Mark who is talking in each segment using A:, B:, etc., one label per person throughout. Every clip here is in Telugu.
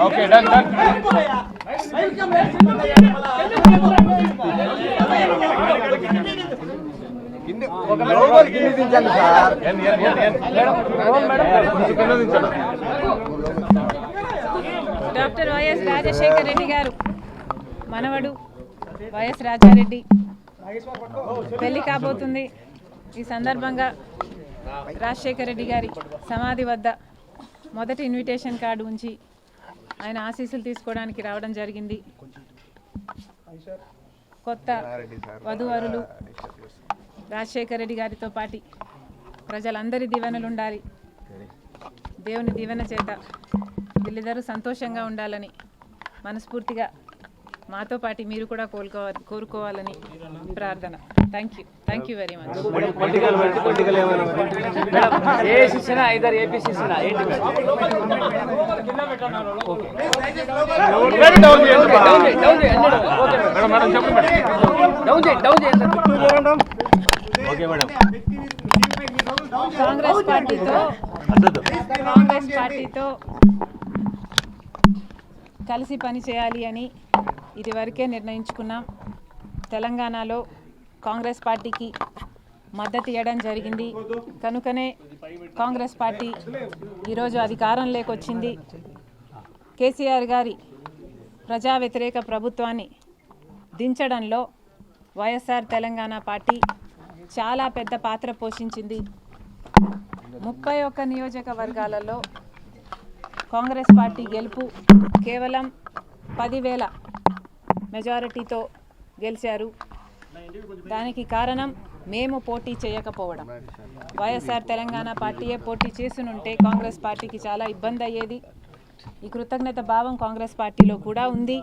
A: Okay done done
B: doctor YS Rajasekhara Reddy గారు మనవడు వైఎస్ రాజారెడ్డి పెళ్లి కాబోతుంది. ఈ సందర్భంగా రాజశేఖర రెడ్డి గారి సమాధి వద్ద మొదటి ఇన్విటేషన్ కార్డు ఉంచి ఆయన ఆశీస్సులు తీసుకోవడానికి రావడం జరిగింది. కొత్త వధూవరులు రాజశేఖర రెడ్డి గారితో పాటు ప్రజలందరి దీవెనలు ఉండాలి. దేవుని దీవెన చేత వీళ్ళిద్దరూ సంతోషంగా ఉండాలని మనస్ఫూర్తిగా మాతో పాటు మీరు కూడా కోరుకోవాలని ప్రార్థన. Thank you very much. Congress పార్టీతో కలిసి పని చేయాలి అని ఇదివరకే నిర్ణయించుకున్నాం. తెలంగాణలో కాంగ్రెస్ పార్టీకి మద్దతు ఇవ్వడం జరిగింది. కనుకనే కాంగ్రెస్ పార్టీ ఈరోజు అధికారంలోకి వచ్చింది. కేసీఆర్ గారి ప్రజా వ్యతిరేక ప్రభుత్వాన్ని దించడంలో వైఎస్ఆర్ తెలంగాణ పార్టీ చాలా పెద్ద పాత్ర పోషించింది. 31 నియోజకవర్గాలలో కాంగ్రెస్ పార్టీ గెలుపు కేవలం 10,000 మెజారిటీతో గెలిచారు. దానికి కారణం మేము పోటీ చేయకపోవడం. వైఎస్ఆర్ తెలంగాణ పార్టీయే పోటీ చేసునుంటే కాంగ్రెస్ పార్టీకి చాలా ఇబ్బంది అయ్యేది. ఈ కృతజ్ఞత భావం కాంగ్రెస్ పార్టీలో కూడా ఉంది.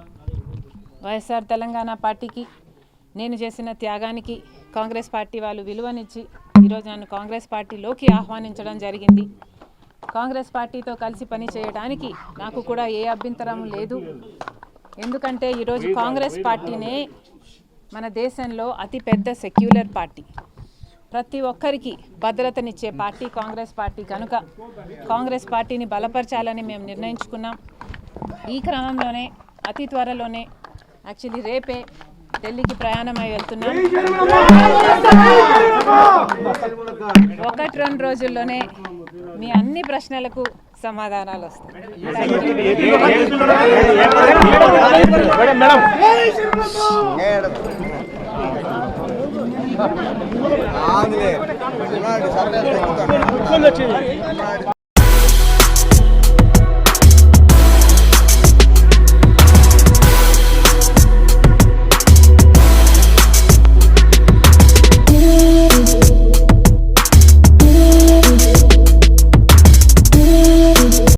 B: వైఎస్ఆర్ తెలంగాణ పార్టీకి నేను చేసిన త్యాగానికి కాంగ్రెస్ పార్టీ వాళ్ళు విలువనిచ్చి ఈరోజు నన్ను కాంగ్రెస్ పార్టీలోకి ఆహ్వానించడం జరిగింది. కాంగ్రెస్ పార్టీతో కలిసి పని చేయడానికి నాకు కూడా ఏ అభ్యంతరం లేదు. ఎందుకంటే ఈరోజు కాంగ్రెస్ పార్టీనే మన దేశంలో అతిపెద్ద సెక్యులర్ పార్టీ, ప్రతి ఒక్కరికి భద్రతనిచ్చే పార్టీ కాంగ్రెస్ పార్టీ. కనుక కాంగ్రెస్ పార్టీని బలపరచాలని మేము నిర్ణయించుకున్నాం. ఈ క్రమంలోనే అతి త్వరలోనే యాక్చువల్లీ రేపే ఢిల్లీకి ప్రయాణమై వెళ్తున్నాం. 1-2 రోజుల్లోనే మీ అన్ని ప్రశ్నలకు సమాధానాలు వస్తాయి.